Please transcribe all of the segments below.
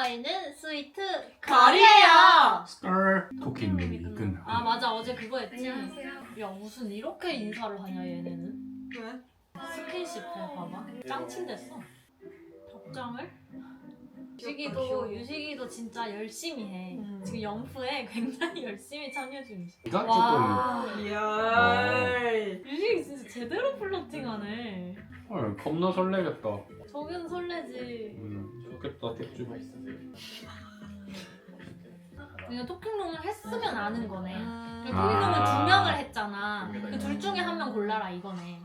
저희는 스위트 가리예요. 토끼님 이근. 아 맞아 어제 그거 했지. 안녕하세요. 야 무슨 이렇게 인사를 하냐 얘네는. 왜? 스킨십 해 봐봐. 짱친 됐어. 답장을? 유식이도 진짜 열심히 해. 지금 영프에 굉장히 열심히 참여 중이시. 네가 와. 조금 이야. 유식이 진짜 제대로 플러팅하네. 헐 겁나 설레겠다. 저긴 설레지. 좋겠다 택주고. 그러니까 토킹룸을 했으면 아는 거네. 아. 토킹룸은 2명을 했잖아. 그 둘 중에 한 명 골라라 이거네.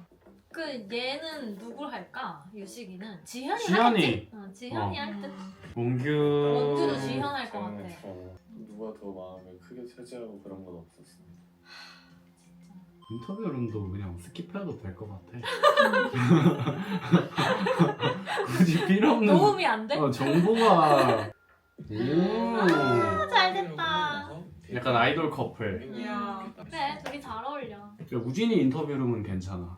그 얘는 누굴 할까? 유식이는 지현이 지현이. 하겠지? 지현이 할 듯. 원규. 원규도 지현 할 것 같아. 누가 더 마음을 크게 차지하고 그런 건 없었습니다. 인터뷰룸도 그냥 스킵해도 될 것 같아. 굳이 필요 없는 도움이 안 돼? 정보가. 잘됐다. 약간 아이돌 커플. 이야. 그래 둘이 잘 어울려. 우진이 인터뷰룸은 괜찮아.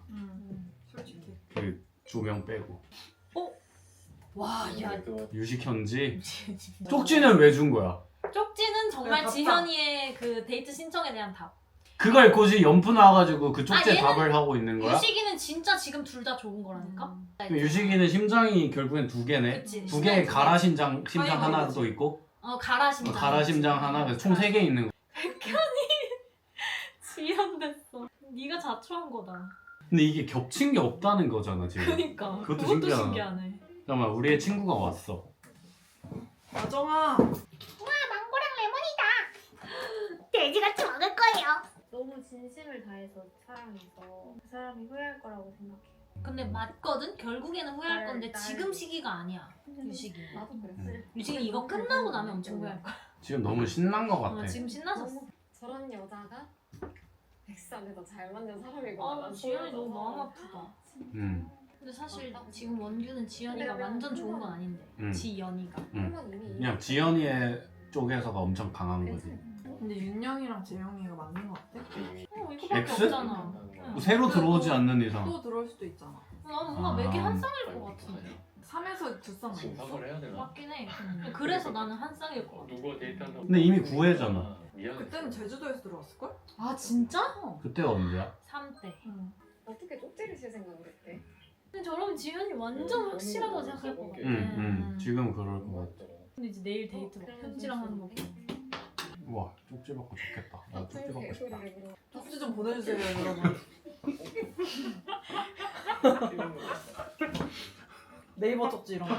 솔직히. 그 조명 빼고. 와, 야. 유식현지. 쪽지는 왜 준 거야? 쪽지는 정말 답답. 지현이의 그 데이트 신청에 대한 답. 그걸 굳이 연프 나와가지고 그 쪽지에 얘는 답을 하고 있는 거야? 유식이는 진짜 지금 둘 다 좋은 거라니까. 유식이는 심장이 결국엔 두 개네. 그치. 두 개의 심장 가라 심장 아이고, 하나도 그치. 있고 가라 심장. 가라 심장 하나 그래서 총 3개 있는 거. 지현 됐어. 네가 자초한 거다. 근데 이게 겹친 게 없다는 거잖아 지금. 그니까. 그것도 그것도 신기하다. 신기하네. 잠깐만 우리의 친구가 왔어. 아정아. 망고랑 레몬이다. 돼지같이 먹을 거예요. 너무 진심을 다해서 사랑해서 그 사람이 후회할 거라고 생각해. 근데 맞거든? 결국에는 후회할 건데 지금 시기가 아니야. 유식이. 나도 그랬어. 유식이 이거 끝나고 나면 엄청 후회할 거야. 지금 너무 신난 거 같아. 지금 신나셨어. 저런 여자가 백살에도 잘 맞는 사람이구나. 아 지현이 너무 마음 아프다. 근데 사실 지금 원규는 지현이가 완전 좋은 건 아닌데. 지연이가. 한번 이미 그냥 지연이의 쪽에서가 엄청 강한 거지. 근데 윤영이랑 재영이가 맞는 거 같아? 이거밖에 X? 없잖아. 뭐 새로 들어오지 않는 이상. 또 들어올 수도 있잖아. 난 뭔가 맥이 한 쌍일 것 같은데. 3에서 2쌍 지금 아니었어? 사과를 해야 되나? 맞긴 해. 그래서 나는 한 쌍일 것 같아. 누구 데이트한다고? 근데 이미 9회잖아. 미안해. 그때는 제주도에서 들어왔을걸? 아 진짜? 그때가 언제야? 3대. 어떻게 쪽지를 쓸 생각을 했대? 근데 저러면 지현이 완전 확실하다고 생각할 것 같아. 지금 그럴 것 같아. 근데 이제 내일 데이트 막 편지랑 하는 거 보고. 우와 쪽지 받고 좋겠다. 나 쪽지 받고 싶다. 쪽지 좀 보내주세요 여러분. 네이버 쪽지 이런 거.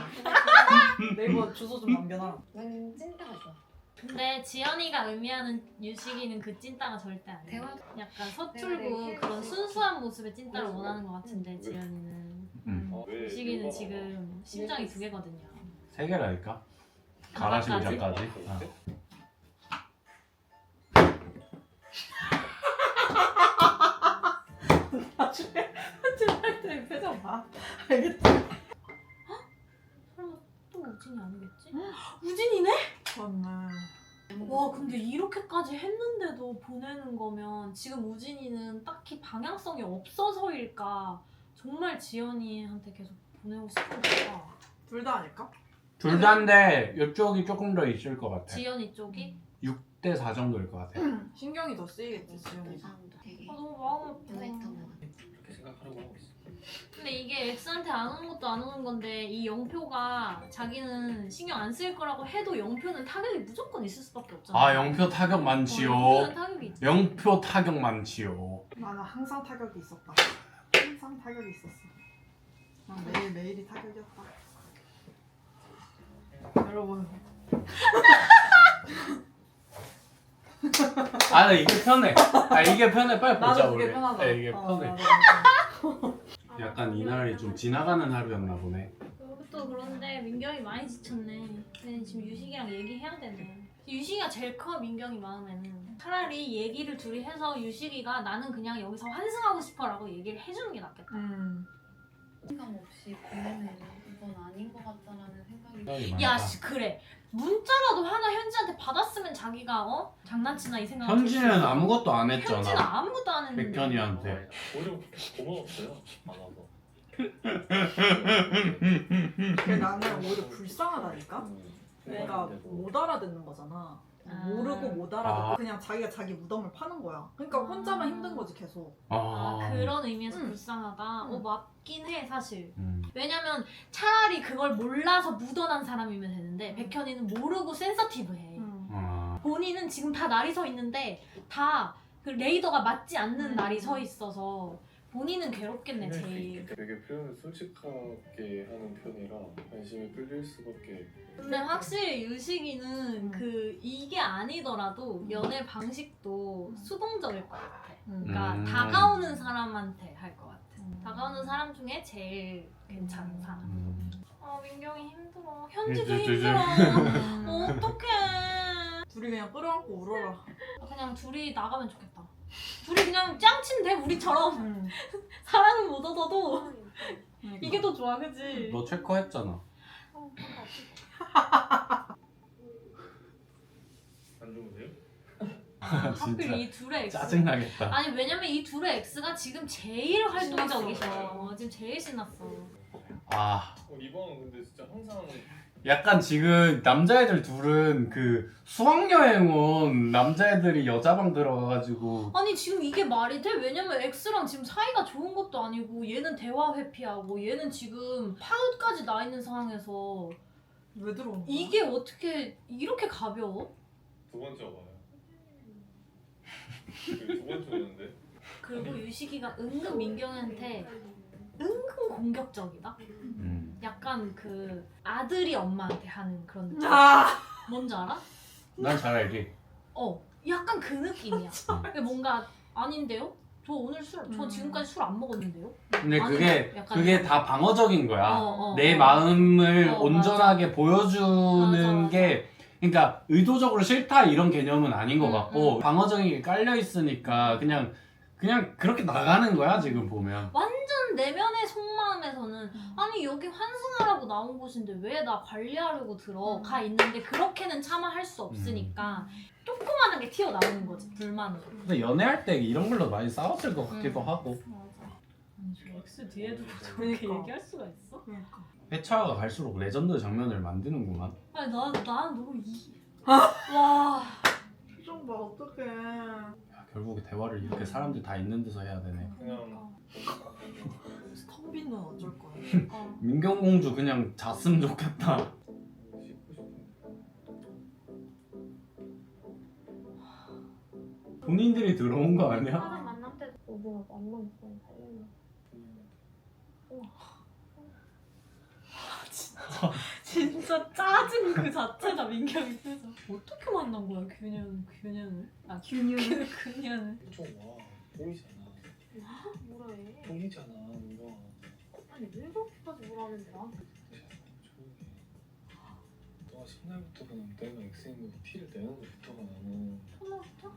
네이버 주소 좀 남겨놔. 난 찐따가 좋아. 근데 지연이가 의미하는 유식이는 그 찐따가 절대 아니야. 대화 약간 서툴고 그런 순수한 모습의 찐따를 원하는 것 같은데 지연이는. 유식이는 지금 심장이 2개거든요. 3개라니까? 가라 심장까지. 나중에 편집할 때 표정 봐. 알겠지? 설마 또 우진이 아니겠지? 우진이네? 맞네. 와 근데 이렇게까지 했는데도 보내는 거면 지금 우진이는 딱히 방향성이 없어서일까 정말 지연이한테 계속 보내고 싶을까? 둘 다 아닐까? 둘 다인데 이쪽이 조금 더 있을 것 같아. 지연이 쪽이? 6대 4 정도일 것 같아. 신경이 더 쓰이겠지 지연이가. 되게 아 너무 마음 아파. 연애했던 거 같아. 그렇게 생각하라고 하고 있어. 근데 이게 X한테 안 오는 것도 안 오는 건데 이 영표가 자기는 신경 안 쓸 거라고 해도 영표는 타격이 무조건 있을 수밖에 없잖아. 아 영표 타격 많지요. 영표는 타격이 있지. 영표 타격 많지요. 나는 항상 타격이 있었다. 항상 타격이 있었어. 난 매일매일이 타격이었다. 여러분. 아 이게 편해. 이게 편해. 빨리 보자 나도 우리. 그게 편하다. 이게 편해. 약간 이날이 좀 지나가는 하루였나 보네. 또 그런데 민경이 많이 지쳤네. 근데 지금 유식이랑 얘기해야 되네. 유식이가 제일 커 민경이 마음에는. 차라리 얘기를 둘이 해서 유식이가 나는 그냥 여기서 환승하고 싶어라고 얘기를 해주는 게 낫겠다. 생각 없이 보내면 이건 아닌 것 같다라는 생각이. 야 씨 그래. 문자라도 하나 현지한테 받았으면 자기가 장난치나 이 생각. 현지는 아무것도 안 현지는 했잖아. 아무것도 안 했는데. 백현이한테. 오히려 고마웠어요. 안 와서. 근데 나는 오히려 불쌍하다니까? 그러니까 근데도 못 알아듣는 거잖아. 아. 모르고 못 알아듣고 그냥 자기가 자기 무덤을 파는 거야. 그러니까 혼자만 힘든 거지 계속. 아, 그런 의미에서 응. 불쌍하다. 응. 맞긴 해 사실. 음. 왜냐면 차라리 그걸 몰라서 묻어난 사람이면 되는데 백현이는 모르고 센서티브해. 아. 본인은 지금 다 날이 서 있는데 다 그 레이더가 맞지 않는 음. 날이 서 있어서 본인은 괴롭겠네 제일. 되게 표현을 솔직하게 하는 편이라 관심이 끌릴 수밖에. 근데 확실히 유식이는 그 이게 아니더라도 연애 방식도 수동적일 것 같아. 그러니까 다가오는 사람한테 할 것 같아. 다가오는 사람 중에 제일 괜찮은 사람. 아 민경이 힘들어. 현지도 힘들어. 어떡해. 둘이 그냥 끌어안고 울어라. 그냥 둘이 나가면 좋겠다. 둘이 그냥 짱친 돼 우리처럼. 사랑은 못 얻어도 이게 더 좋아, 그지? 너 체커했잖아. 안 좋으세요? 하필 이 둘의 X. 짜증나겠다. 아니 왜냐면 이 둘의 X가 지금 제일 활동적이셔. 지금 제일 신났어. 아 이번 근데 진짜 항상 약간 지금 남자애들 둘은 그 수학여행 온 남자애들이 여자방 들어가가지고 아니 지금 이게 말이 돼? 왜냐면 X랑 지금 사이가 좋은 것도 아니고 얘는 대화 회피하고 얘는 지금 파우까지 나 있는 상황에서 왜 들어온 거야? 이게 어떻게 이렇게 가벼워? 두 번째 와봐요. 두 번째 오는데. 그리고 유식이가 은근 민경이한테 은근 공격적이다. 약간 그 아들이 엄마한테 하는 그런 느낌. 뭔지 알아? 난 잘 알지. 약간 그 느낌이야. 근데 뭔가 아닌데요? 저 오늘 저 지금까지 술 안 먹었는데요? 근데 아니, 그게 약간 그게 다 방어적인 거야. 내 어. 마음을 어, 온전하게 보여주는 맞아. 게 그러니까 의도적으로 싫다 이런 개념은 아닌 것 같고 응. 방어적인 게 깔려 있으니까 그냥 그렇게 나가는 거야 지금 보면. 완전 내면의 속마음에서는 아니 여기 환승하라고 나온 곳인데 왜 나 관리하려고 들어가 있는데 그렇게는 차마 할 수 없으니까 조그마한 게 튀어나오는 거지 불만으로. 근데 연애할 때 이런 걸로 많이 싸웠을 것 같기도 하고. 맞아. 아니 저 X 뒤에도 저렇게 그러니까. 얘기할 수가 있어? 그러니까. 회차가 갈수록 레전드 장면을 만드는구만. 아니 난 너무 와. 표정 봐 어떡해. 결국에 대화를 이렇게 사람들 다 있는 데서 해야 되네. 그냥 스턴빈은 어쩔 거야. 민경공주 그냥 잤으면 좋겠다. 씻고 싶은데. 본인들이 들어온 거 아니야? 사람 만날 때 너무 만나면 그냥 달려나. 진짜 짜증 그 자체다 민경이 표정. 어떻게 만난 거야 그녀는? 아 그녀는. 좀 와. 보이잖아. 뭐래? 보이잖아. 이거. 아니 왜 그렇게까지 뭐라는데 나한테? 조용히. 너가 첫날부터 그냥 내가 X인 걸 티를 내는 것부터가 나는 첫날부터?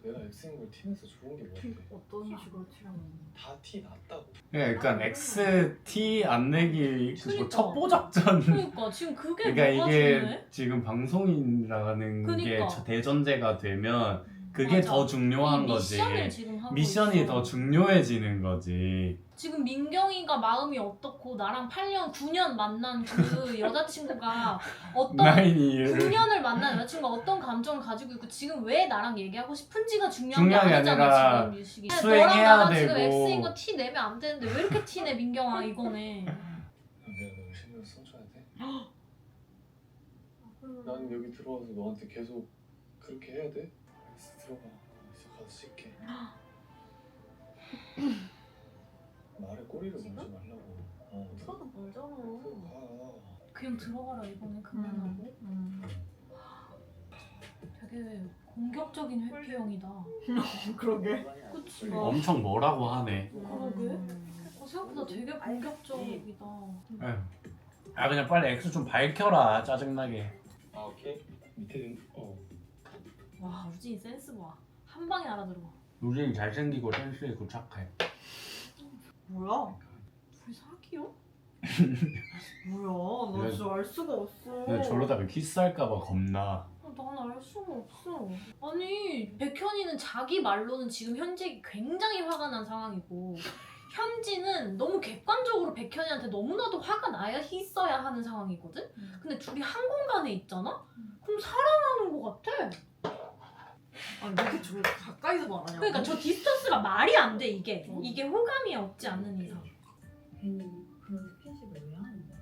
내가 X인 걸 티내서 좋은 게 뭔데? 어떤 식으로 치려는 다 티 났다고. 그러니까 XT 안 내기 그러니까. 첩보 작전. 그러니까 지금 그게 그러니까 뭐가 이게 중요해? 지금 방송인이라는 그러니까. 게 대전제가 되면 그게 맞아. 더 중요한 이 거지. 미션을 지금 하고 미션이 있어. 더 중요해지는 거지. 지금 민경이가 마음이 어떻고 나랑 8년 9년 만난 그 여자친구가 어떤 나인이 9년을 만난 여자친구가 어떤 감정을 가지고 있고 지금 왜 나랑 얘기하고 싶은지가 중요한 게 중요한 게 아니잖아 아니라 지금 유식이. 수행해야 너랑 나랑 되고. 지금 X인 거 티 내면 안 되는데 왜 이렇게 티내 민경아 이거네. 내가 너 신경 써줘야 돼. 나는 여기 들어와서 너한테 계속 그렇게 해야 돼? 알겠어 들어가. 이제 가서 씻게. 말에 꼬리를 물지 말라고. 그러다 멀잖아. 가. 그냥 들어가라 이번에 그만하고. 되게 공격적인 회피형이다. 그러게. 그치? 엄청 뭐라고 하네. 그러게. 생각보다 되게 공격적이다. 에휴. 아 그냥 빨리 X 좀 밝혀라 짜증나게. 아 오케이. 밑에는 와 우진이 센스 봐. 한 방에 알아들어. 우진이 잘생기고 센스 있고 착해. 뭐야? 둘이 사귀어? 뭐야? 나 그래. 진짜 알 수가 없어. 근데 저러다가 키스할까봐 겁나. 난 알 수가 없어. 아니 백현이는 자기 말로는 지금 현재 굉장히 화가 난 상황이고 현지는 너무 객관적으로 백현이한테 너무나도 화가 나야 있어야 하는 상황이거든? 근데 둘이 한 공간에 있잖아? 그럼 사랑하는 것 같아. 아니 왜 이렇게 저 가까이서 말하냐고. 그러니까 저 디스턴스가 말이 안 돼, 이게. 이게 호감이 없지 않는 이상. 괜히 그런 스킨십을 왜 하는 거야?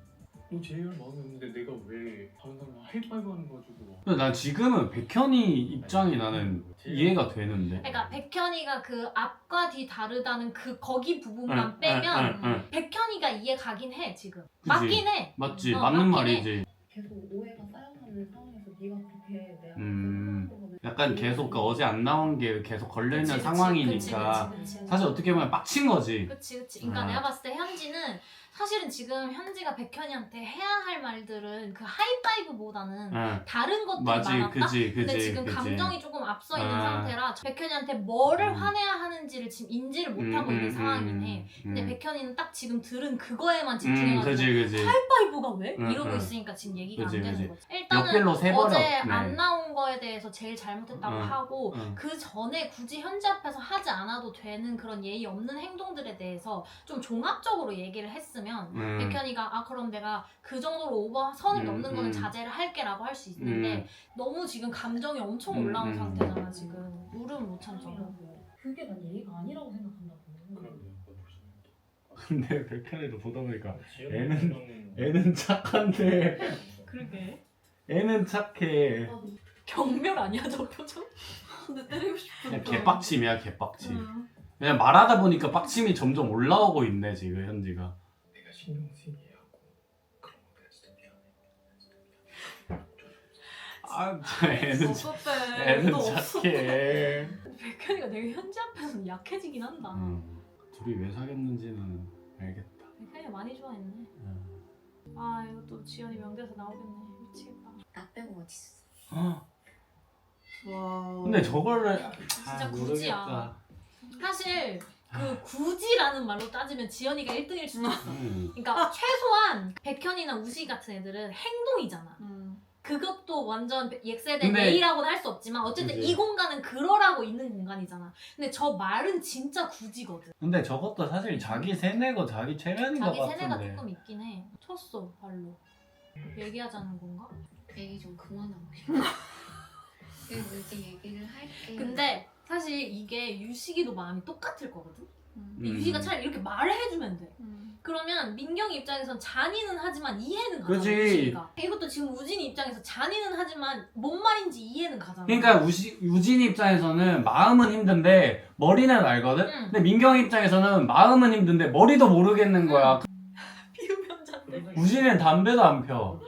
너 제이할 마음이 없는데 내가 왜 다른 사람이랑 하이파이브 하는 거 가지고 근데 난 지금은 백현이 입장이 나는 이해가 되는데. 그러니까 백현이가 그 앞과 뒤 다르다는 그 거기 부분만 빼면 응. 백현이가 이해 가긴 해, 지금. 그치. 맞긴 해. 맞지, 어, 맞는 맞긴 해. 말이지. 계속 오해가 쌓여가는 상황에서 네가 그렇게 내가 음. 생각하는 거는 약간 계속 그 어제 안 나온 게 계속 걸려있는 그치, 상황이니까 그치. 사실 어떻게 보면 빡친 거지. 그치. 그러니까 아. 내가 봤을 때 현지는 사실은 지금 현지가 백현이한테 해야 할 말들은 그 하이파이브보다는 응. 다른 것들이 맞지, 많았다? 그지. 근데 지금 감정이 조금 앞서 있는 상태라 백현이한테 뭐를 화내야 하는지를 지금 인지를 못하고 있는 상황이긴 해. 근데 백현이는 딱 지금 들은 그거에만 집중해가지고 그지. 하이파이브가 왜? 응, 이러고 응. 있으니까 지금 얘기가 그치, 안 되는 그치. 거지. 일단은 옆길로 새버려. 어제 네. 안 나온 거에 대해서 제일 잘못했다고 응, 하고 응. 그 전에 굳이 현지 앞에서 하지 않아도 되는 그런 예의 없는 행동들에 대해서 좀 종합적으로 얘기를 했으면 백현이가 아 그럼 내가 그 정도로 오버 선을 넘는 거는 자제를 할게 라고 할 수 있는데 너무 지금 감정이 엄청 올라온 상태잖아 지금. 울음 못 참잖아. 그게 난 예의가 아니라고 생각한다고. 그러면 너 벌써 근데 백현이도 보다 보니까 지연이랑 애는 착한데 그러게. 애는 착해. 경멸 아니야 저 표정? 근데 때리고 싶어. 그냥 개빡침이야 개빡침. 그냥 말하다 보니까 빡침이 점점 올라오고 있네 지금 현지가. 내가 신경 쓰이게 하고 그런 거 내가 진짜 미안해. 아 저 애는 어떡해. 애는 너 없어. 착해. 백현이가 되게 현지 앞에서 약해지긴 한다. 둘이 왜 사귀었는지는 알겠다. 백현이가 많이 좋아했네. 아 이것도 지연이 명대사 나오겠네. 미치겠다. 나 빼고 어딨어? 와. 근데 저거를 진짜 굳이야. 모르겠다. 사실 그 굳이라는 말로 따지면 지연이가 1등일 수도 있어. 음. 그러니까 최소한 백현이나 우시 같은 애들은 행동이잖아. 그것도 완전 옅세대 근데- A라고는 할 수 없지만 어쨌든 그치. 이 공간은 그러라고 있는 공간이잖아. 근데 저 말은 진짜 굳이거든. 근데 저것도 사실 자기 세뇌고 자기 체면인 것 자기 같은데. 세뇌가 조금 있긴 해. 쳤어 발로. 얘기하자는 건가? 얘기 좀 그만하고 싶어. 그래서 이제 얘기를 할게. 근데 사실 이게 유식이도 마음이 똑같을 거거든. 음. 유식이가 차라리 이렇게 말을 해주면 돼. 그러면 민경이 입장에선 잔인은 하지만 이해는 가잖아. 그치. 유식이가. 이것도 지금 우진이 입장에서 잔인은 하지만 뭔 말인지 이해는 가잖아. 그러니까 유진이 입장에서는 마음은 힘든데 머리는 알거든? 응. 근데 민경 입장에서는 마음은 힘든데 머리도 모르겠는 거야. 비흡연자인데. 우진이는 담배도 안 펴.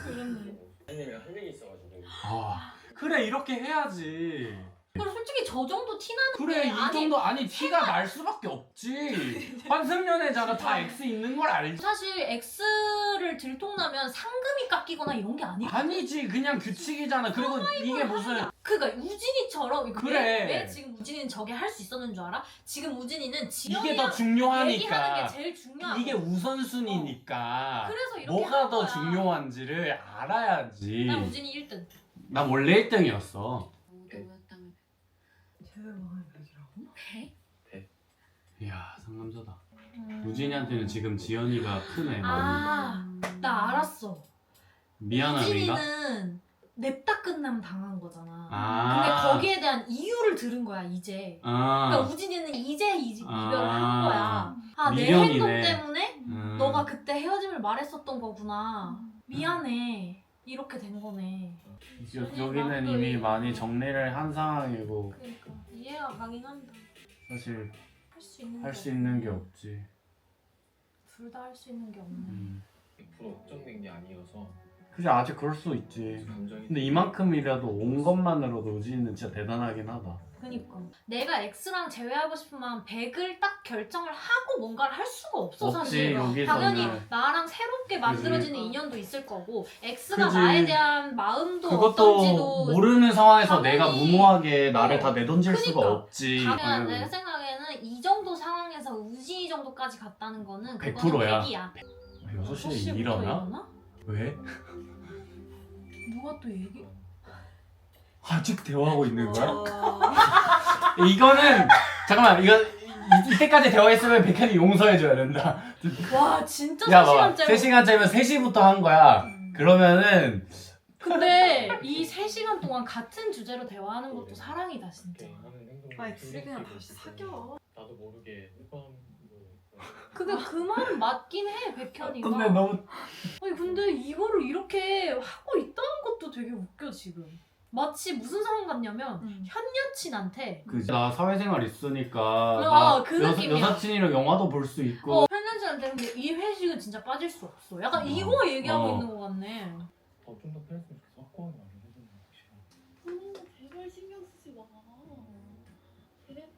그렇네. 선생님이랑 할 얘기 있어가지고 아, 그래 이렇게 해야지. 그리고 솔직히 저 정도 티나는 그래 게 이 아니, 정도 아니 티가 날 수밖에 없지. 환승연애잖아. 다 X 있는 걸 알지. 사실 X를 들통나면 상금이 깎이거나 이런 게 아니야. 아니지 그냥 규칙이잖아. 그리고 이게 무슨 그러니까 우진이처럼 이거 그래. 왜 지금 우진이는 저게 할 수 있었는 줄 알아? 지금 우진이는 이게 지연이랑 더 얘기하는 중요하니까. 게 제일 중요하고 이게 우선순위니까. 그래서 이렇게 뭐가 하는 더 거야. 중요한지를 알아야지. 난 우진이 1등. 난 원래 1등이었어. 모두였다면 제대로 하는 얘기라고? 배? 이야 상남자다. 우진이한테는 지금 지연이가 크네. 아, 나 알았어. 미안함인가? 우진이는 냅다 끝나면 당한 거잖아. 아. 근데 거기에 대한 이유를 들은 거야 이제. 그러니까 아. 우진이는 이제 이별을 아. 한 거야. 아, 내 미련이네. 행동 때문에 음. 너가 그때 헤어짐을 말했었던 거구나. 미안해. 이렇게 된 거네. 여기는 이미 많이 정리를 한 상황이고 그러니까 이해가 가긴 한다. 사실 할 수 있는 할 수 있는 게 없지. 둘 다 할 수 있는 게 없네. 100% 확정된 게 아니어서 그지 아직 그럴 수 있지. 감정이 근데 이만큼이라도 온 것만으로도 우진이는 진짜 대단하긴 하다. 그니까 내가 X랑 제외하고 싶으면 100을 딱 결정을 하고 뭔가를 할 수가 없어 없지 사실. 여기서는. 당연히 나랑 새롭게 만들어지는 그지. 인연도 있을 거고 X가 그지. 나에 대한 마음도 그것도 어떤지도 모르는 상황에서 당연히- 내가 무모하게 나를 다 내던질 수가 그니까. 없지. 당연 아유, 내 생각에는 이 정도 상황에서 우진이 정도까지 갔다는 거는 100% 야. 100이야. 6시에 일어나? 왜? 누가 또 얘기? 아직 대화하고 있는 거야? 와. 이거는 잠깐만 이거 이때까지 대화했으면 백현이 용서해줘야 된다. 와 진짜 야, 3시간짜리 3시간짜리면 3시부터 한 거야. 그러면은 근데 이 3시간 동안 같은 주제로 대화하는 것도 사랑이다 진짜. 하는 행동을 아니 둘이 그냥 다시 사겨. 나도 모르게 호감으로 근데 그 말은 맞긴 해 백현이가. 근데 너무 아니 근데 이거를 이렇게 하고 있다는 것도 되게 웃겨 지금. 마치 무슨 상황 같냐면 현 여친한테 나 사회생활 있으니까 아, 그 느낌이야. 여사친이랑 영화도 볼 수 있고 현 여친한테 근데 이 회식은 진짜 빠질 수 없어. 약간 이거 얘기하고 있는 것 같네. 좀 더 편했으면 좋겠어. 확고하게 말을 해주는 거 확실히. 제발 신경 쓰지 마. 제발.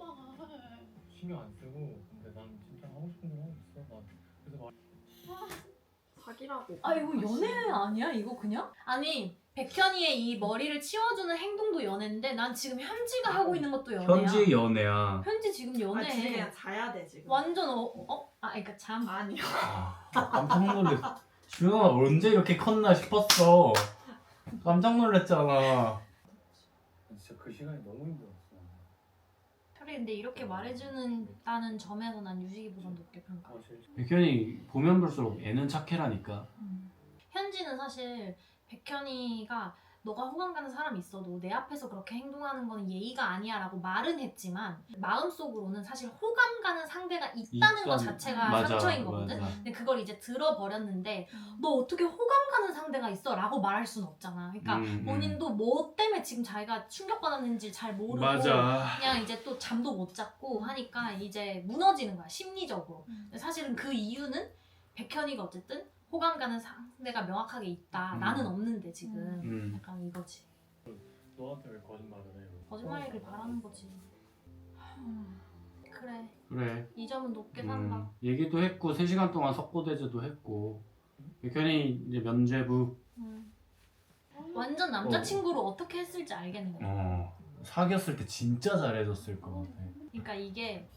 신경 안 쓰고 근데 난 진짜 하고 싶은 걸 하고 있어. 나 그래서 사기라고. 아 이거 연애 아니야 이거 그냥? 아니 백현이의 이 머리를 치워주는 행동도 연애인데 난 지금 현지가 하고 있는 것도 연애야. 현지 연애야. 현지 지금 아, 둘이 연애해. 그냥 자야 돼 지금. 완전 아 그러니까 잠. 아니야. 깜짝 놀랐. 주영아 언제 이렇게 컸나 싶었어. 깜짝 놀랐잖아. 진짜 그 시간이 너무 힘들었어. 차라리 근데 이렇게 말해주는다는 점에서 난 유식이보단 높게 평가. 백현이 보면 볼수록 애는 착해라니까. 현지는 사실 백현이가 너가 호감 가는 사람이 있어도 내 앞에서 그렇게 행동하는 건 예의가 아니야 라고 말은 했지만 마음속으로는 사실 호감 가는 상대가 있다는 것 자체가 맞아, 상처인 거거든. 맞아. 근데 그걸 이제 들어버렸는데 너 어떻게 호감 가는 상대가 있어? 라고 말할 수는 없잖아. 그러니까 본인도 뭐 때문에 지금 자기가 충격받았는지 잘 모르고 맞아. 그냥 이제 또 잠도 못 잤고 하니까 이제 무너지는 거야 심리적으로. 근데 사실은 그 이유는 백현이가 어쨌든 호감 가는 상대가 명확하게 있다. 나는 없는데 지금 약간 이거지. 너한테 왜 거짓말을 해? 거짓말이길 바라는 거지. 그래 그래. 이 점은 높게 산다. 얘기도 했고 3시간 동안 석고대제도 했고 백현이 이제 면죄부. 완전 남자친구로 어떻게 했을지 알겠는 거야. 사귀었을 때 진짜 잘해줬을 것 같아. 그러니까 이게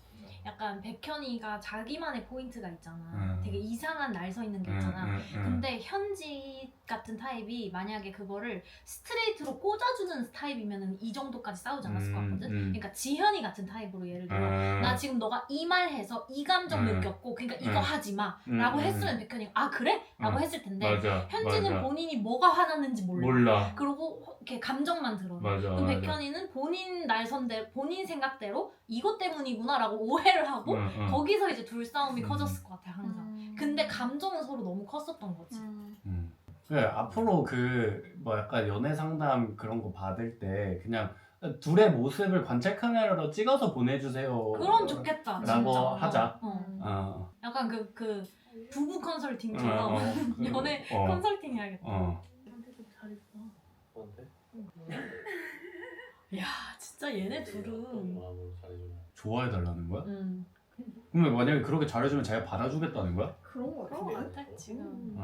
약간 백현이가 자기만의 포인트가 있잖아. 되게 이상한 날 서 있는 게 있잖아. 근데 현지 같은 타입이 만약에 그거를 스트레이트로 꽂아주는 타입이면은 이 정도까지 싸우지 않았을 것 같거든. 그러니까 지현이 같은 타입으로 예를 들어 나 지금 너가 이 말 해서 이 감정 느꼈고 그러니까 이거 하지 마 라고 했으면 백현이가 아 그래? 라고 했을 텐데 맞아. 현지는 맞아. 본인이 뭐가 화났는지 몰라. 그리고 이렇게 감정만 드러내. 맞아. 그럼 백현이는 본인 날선대로 본인 생각대로 이것 때문이구나라고 오해를 하고 거기서 이제 둘 싸움이 커졌을 것 같아 항상. 근데 감정은 서로 너무 컸었던 거지. 그래, 앞으로 뭐 약간 연애 상담 그런 거 받을 때 그냥 둘의 모습을 관찰 카메라로 찍어서 보내주세요. 그럼 좋겠다. 라고 진짜. 하자. 약간 그 부부 컨설팅처럼 연애 컨설팅 해야겠다. 나한테도 잘했어. 너한테? 야 진짜 얘네 둘은. 마음으로 잘해주면. 좋아해달라는 거야? 그러면 만약에 그렇게 잘해주면 자기가 받아주겠다는 거야? 그런 거 그런 거 같은데? 같아 지금.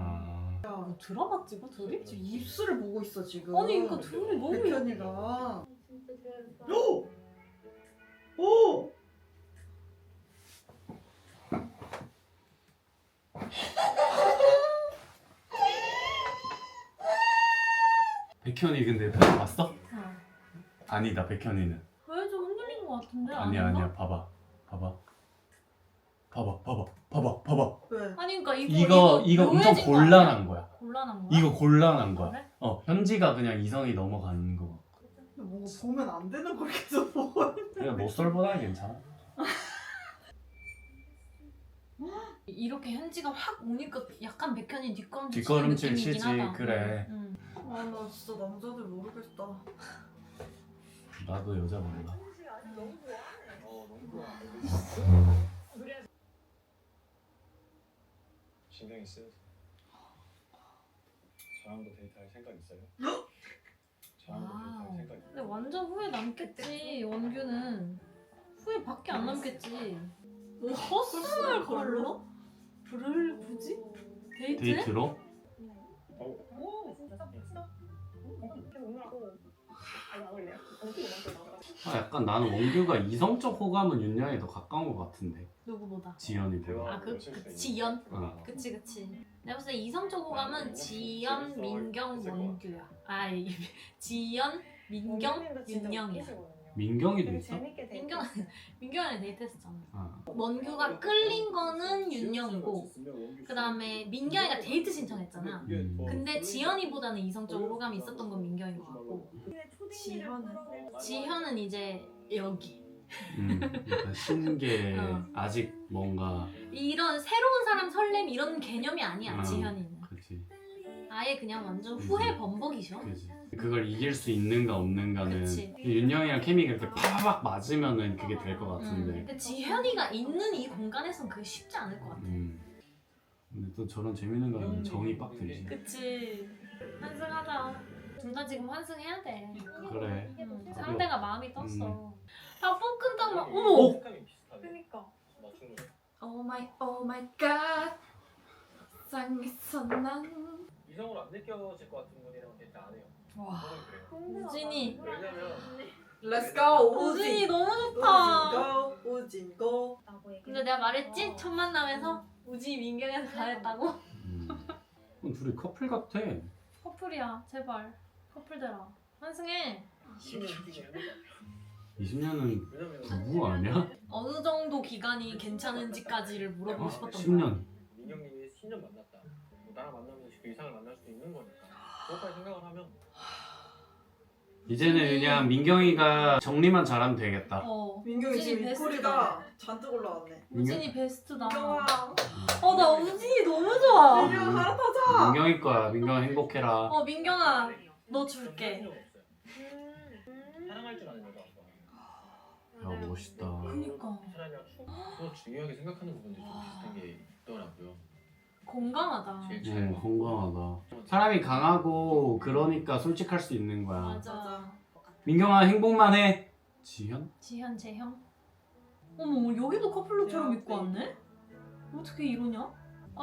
야, 드라마지 뭐 둘이? 지금 입술을 보고 있어 지금. 아니 그러니까 둘이 너무 백현이가. 진짜 잘했어. 오! 오! 백현이 근데 편 봤어? 아니다 백현이는. 왜좀 흔들린 것 같은데? 아니야 아닌가? 아니야 봐봐. 봐봐. 아니 그러니까 이거 엄청 묘해진 거 곤란한 아니야? 거야. 곤란한 거야? 이거 곤란한 거야. 그래? 현지가 그냥 이성이 넘어가는 거. 뭐 보면 안 되는 걸 계속 보고 있는. 그냥 못설보다는 괜찮아. 이렇게 현지가 확 오니까 약간 백현이 뒷걸음질 뒷걸음질 치는 치지, 느낌이긴 하다. 그래. 아, 나 진짜 남자들 모르겠다. 나도 여자 몰라. 너무 좋아. 신경이 쓰여서. 저랑도 데이트할 생각 있어요? 저랑도 데이트할 생각 있어요? 근데 완전 후회 남겠지 원규는. 후회 밖에 안 남겠지. 헛숨을 걸러? 불을 굳이? 데이트해? 데이트로? 약간 나는 원규가 이성적 호감은 윤영이 더 가까운 것 같은데. 누구보다? 지연이보다. 지연? 어. 그치 내가 봤을 때 이성적 호감은 지연, 민경, 원규야. 지연, 민경, 윤영이야. 민경이도 있어? 재밌게 데이트. 민경이랑 데이트했었잖아. 아, 원규가 끌린 거는 윤영이고 그 다음에 민경이가 데이트 신청했잖아. 근데 지현이보다는 이성적 호감이 있었던 건 민경인 것 같고 지현은 이제 여기 약간 신기해. 어. 아직 뭔가 이런 새로운 사람 설렘 이런 개념이 아니야. 어. 지현이는 그지. 아예 그냥 완전 후회 범벅이셔. 그지. 그걸 이길 수 있는가 없는가는 그치. 윤영이랑 케미가 이렇게 팍팍 맞으면은 그게 될 것 같은데. 근데 지현이가 있는 이 공간에선 그게 쉽지 않을 것 같아. 근데 또 저런 재밌는 거는 정이 빡 들지. 그치. 환승하자. 둘 다 지금 환승해야 돼. 그래. 상대가 마음이 떴어. 음. 다 볶은다 막. 어머. 색감이 비슷하네. 그니까. 맞춘 거. 오 마이 갓. 상했어 난. 이성으로 안 느껴질 것 같은 분이랑 데이트 안 해요. 와. 저는 그래요. 우진이. 왜냐면 Let's go 우진이 너무 우진 좋다. go 우진 go. 근데 내가 말했지? 첫 만남에서 우진이 민경이한테 잘했다고? 둘이 커플 같아. 커플이야. 제발. 커플 되라. 환승해. 10년 뒤에 해볼 것 같아요. 20년은 왜냐면 부부 아니야? 어느 정도 기간이 괜찮은지까지를 물어보고 싶었던 거야. 10년. 민경님이 10년 만났다. 뭐 나랑 만나면 그 이상을 만날 수도 있는 거니까. 그것까지 생각을 하면 이제는 그냥 민경이가 정리만 잘하면 되겠다. 민경이 우진이 지금 베스트다. 입꼬리가 잔뜩 올라왔네. 우진이 베스트다. 민경아 나 우진이 너무 좋아. 민경아 갈아타자. 민경이 거야. 민경아 행복해라. 민경아, 너 줄게. 필요 없어요. 사랑할 줄 아는 여자 좋아. 야 멋있다. 그니까. 사람이랑 더 중요하게 생각하는 부분들이 좀 비슷한 게 있더라고요. 건강하다. 제일 잘 건강하다. 사람이 강하고 그러니까 솔직할 수 있는 거야. 맞아. 민경아 행복만 해. 지현? 지현, 재형. 어머, 여기도 커플룩처럼 입고 왔네? 어떻게 이러냐?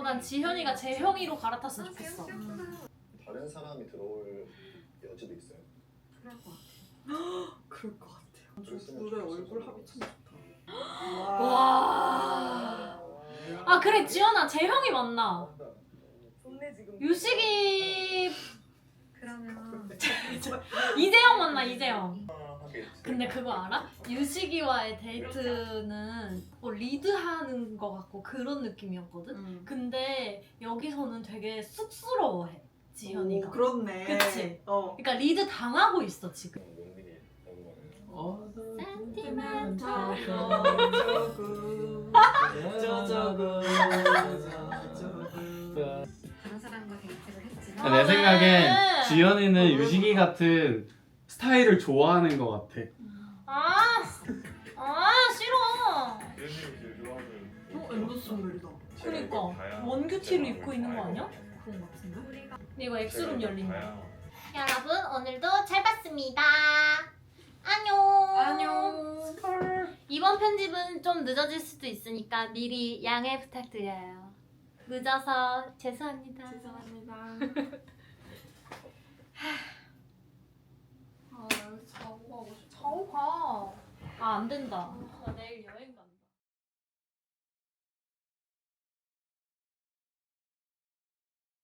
난 지현이가 재형이로 갈아탔으면 좋겠어. 다른 사람이 들어올 여지도 있어요. 그럴 것 같아요. 저 그랬으면 둘의 좋겠어. 얼굴 합이 참 좋다. 와. 그래, 지현아, 재형이 맞나? 좋네 지금. 유식이 그러면 이재영 맞나, 이재영? 하겠지. 근데 그거 알아? 유식이와의 데이트는 리드하는 것 같고 그런 느낌이었거든? 근데 여기서는 되게 쑥스러워해, 지현이가. 오, 그렇네. 그치? 어. 그러니까 리드 당하고 있어, 지금. 용민이 너무 많아요. 다른 사람과 데이트를 했지만 내 생각엔 네. 지현이는 유식이 같은 스타일을 좋아하는 것 같아. 싫어. 유현님이 제일 좋아하는 엠버스밀다. 그니까 원규 티를 입고 있는 거 아니야? 그런 거 같은데? 근데 이거 엑스룸 열린다. 여러분, 오늘도 잘 봤습니다. 안녕. 이번 편집은 좀 늦어질 수도 있으니까 미리 양해 부탁드려요. 늦어서 죄송합니다. 자고 가고 싶어. 자고 가. 안 된다. 나 내일